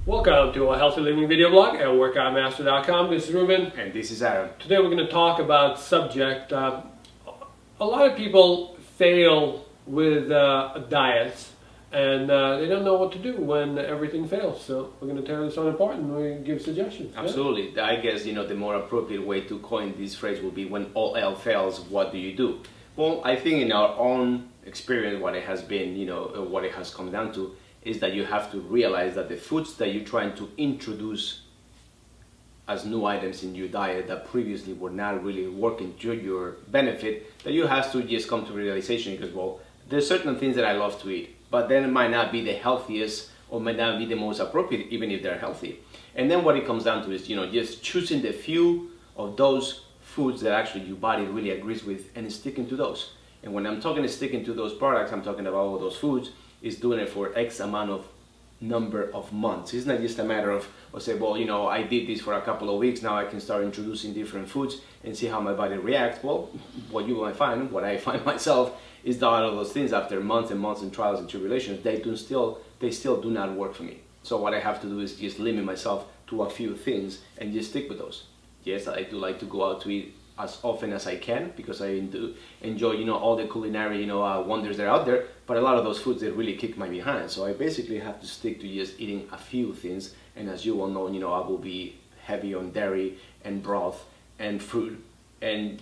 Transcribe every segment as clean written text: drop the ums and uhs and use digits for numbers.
Welcome to a Healthy Living video blog at workoutmaster.com. This is Ruben. And this is Aram. Today we're going to talk about subject. A lot of people fail with diets and they don't know what to do when everything fails. So we're going to tear this on apart and we give suggestions. Absolutely. Yeah? I guess, the more appropriate way to coin this phrase would be when all else fails, what do you do? Well, I think in our own experience, what it has been, what it has come down to is that you have to realize that the foods that you're trying to introduce as new items in your diet that previously were not really working to your benefit, that you have to just come to realization because, well, there's certain things that I love to eat, but then it might not be the healthiest or might not be the most appropriate, even if they're healthy. And then what it comes down to is, just choosing the few of those foods that actually your body really agrees with and sticking to those. And when I'm talking sticking to those products, I'm talking about all those foods, is doing it for X amount of number of months. It's not just a matter of, say, well, I did this for a couple of weeks, now I can start introducing different foods and see how my body reacts. Well, what I find myself, is that all of those things after months and months and trials and tribulations, they still do not work for me. So what I have to do is just limit myself to a few things and just stick with those. Yes, I do like to go out to eat as often as I can because I do enjoy, all the culinary, wonders that are out there. But a lot of those foods, they really kick my behind. So I basically have to stick to just eating a few things. And as you all know, I will be heavy on dairy and broth and fruit and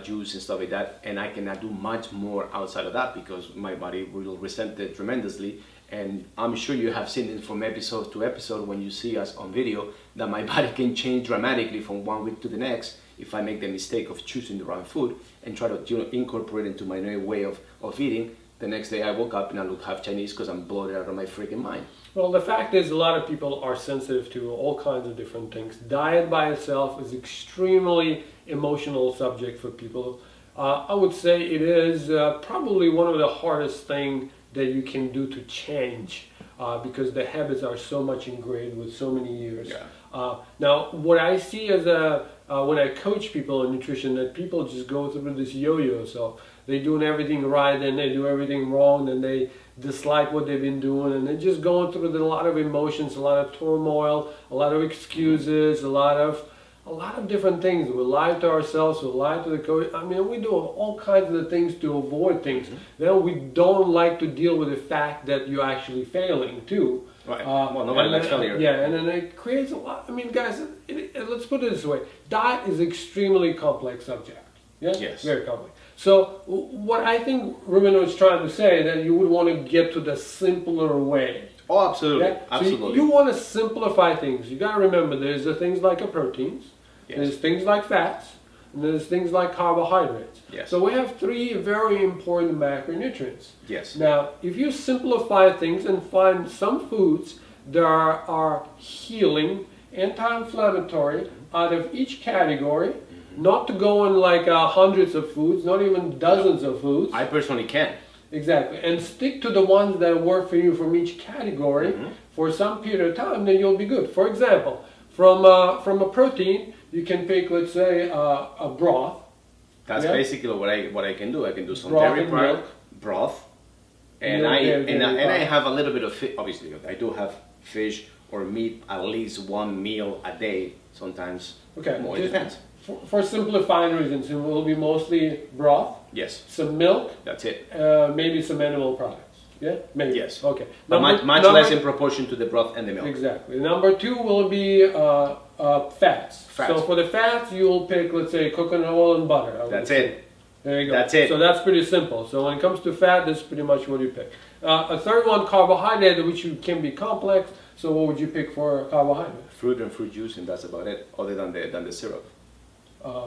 juice and stuff like that. And I cannot do much more outside of that because my body will resent it tremendously. And I'm sure you have seen it from episode to episode when you see us on video that my body can change dramatically from one week to the next if I make the mistake of choosing the wrong food and try to incorporate it into my new way of eating. The next day I woke up and I look half Chinese because I'm bloated out of my freaking mind. Well, the fact is a lot of people are sensitive to all kinds of different things. Diet by itself is extremely emotional subject for people. I would say it is probably one of the hardest things that you can do to change because the habits are so much ingrained with so many years. Yeah. Now, what I see as when I coach people in nutrition, that people just go through this yo-yo. So they're doing everything right, then they do everything wrong, then they dislike what they've been doing, and they're just going through a lot of emotions, a lot of turmoil, a lot of excuses, a lot of different things. We lie to ourselves, we lie to the coach. I mean, we do all kinds of things to avoid things. Then we don't like to deal with the fact that you're actually failing too. Right. Well, nobody likes failure. Yeah, and then it creates a lot. I mean, guys, let's put it this way: diet is extremely complex subject. Yeah? Yes. Very complex. So what I think Ruben was trying to say that you would want to get to the simpler way. Oh, absolutely. Yeah? Absolutely. So you want to simplify things. You got to remember there's the things like proteins, Yes. there's things like fats, and there's things like carbohydrates. Yes. So we have three very important macronutrients. Yes. Now, if you simplify things and find some foods that are healing, anti-inflammatory out of each category, not to go in like hundreds of foods, not even dozens of foods. I personally can. Exactly, and stick to the ones that work for you from each category for some period of time, then you'll be good. For example, from a protein, you can pick, let's say, a broth. That's basically what I can do. I can do some Broth dairy and milk. broth, and Milk, I dairy have a little bit of fish. Obviously, I do have fish or meat at least one meal a day. Sometimes Okay, more. It depends. For simplifying reasons, it will be mostly broth, Yes, some milk, that's it. maybe some animal products. Yeah, maybe. Yes. Okay. But much less in proportion to the broth and the milk. Exactly. Number two will be fats. So for the fats, you'll pick, let's say, coconut oil and butter. That's it. There you go. That's it. So that's pretty simple. So when it comes to fat, that's pretty much what you pick. A third one, carbohydrate, which can be complex. So what would you pick for carbohydrate? Fruit and fruit juice, and that's about it. Other than the syrup.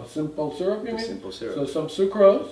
Simple syrup, you mean? Simple syrup. So some sucrose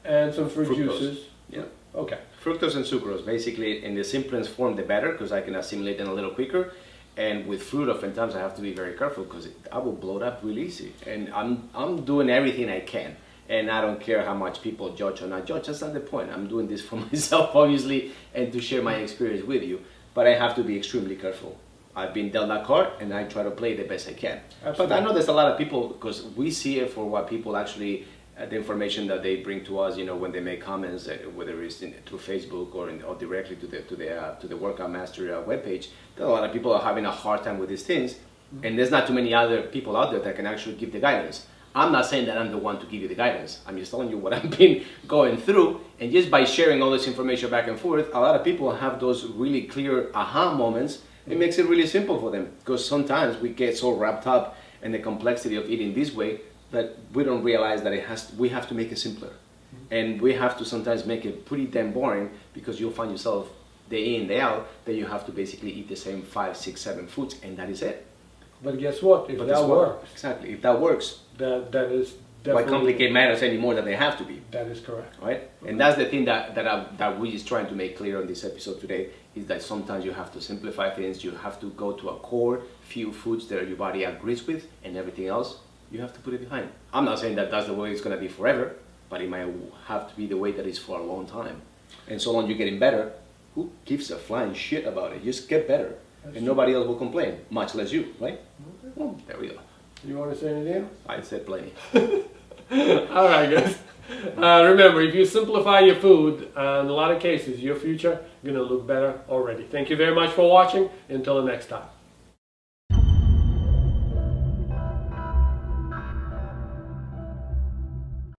and some fruit Fructose. juices. Yeah. Okay. Fructose and sucrose, basically in the simplest form, the better, because I can assimilate them a little quicker. And with fruit, oftentimes I have to be very careful because I will blow it up really easy. And I'm doing everything I can. And I don't care how much people judge or not judge. That's not the point. I'm doing this for myself, obviously, and to share my experience with you. But I have to be extremely careful. I've been dealt that card, and I try to play the best I can. Absolutely. But I know there's a lot of people, because we see it for what people actually the information that they bring to us, when they make comments, whether it's through Facebook or directly to the Workout Master webpage, that a lot of people are having a hard time with these things, and there's not too many other people out there that can actually give the guidance. I'm not saying that I'm the one to give you the guidance. I'm just telling you what I've been going through, and just by sharing all this information back and forth, a lot of people have those really clear aha moments. It makes it really simple for them, because sometimes we get so wrapped up in the complexity of eating this way that we don't realize that we have to make it simpler. And we have to sometimes make it pretty damn boring, because you'll find yourself day in, day out, that you have to basically eat the same 5, 6, 7 foods, and that is it. But guess what? If that works. Exactly. If that works, that is why definitely... complicate matters any more than they have to be? That is correct. Right? And that's the thing that we is trying to make clear on this episode today, is that sometimes you have to simplify things. You have to go to a core few foods that your body agrees with, and everything else you have to put it behind. I'm not saying that that's the way it's going to be forever, but it might have to be the way that it's for a long time. And so long you're getting better, who gives a flying shit about it? Just get better. That's and true. Nobody else will complain, much less you, right? Okay. Well, there we go. You want to say anything else? I said plenty. All right, guys. Remember, if you simplify your food, in a lot of cases, your future is going to look better already. Thank you very much for watching. Until the next time.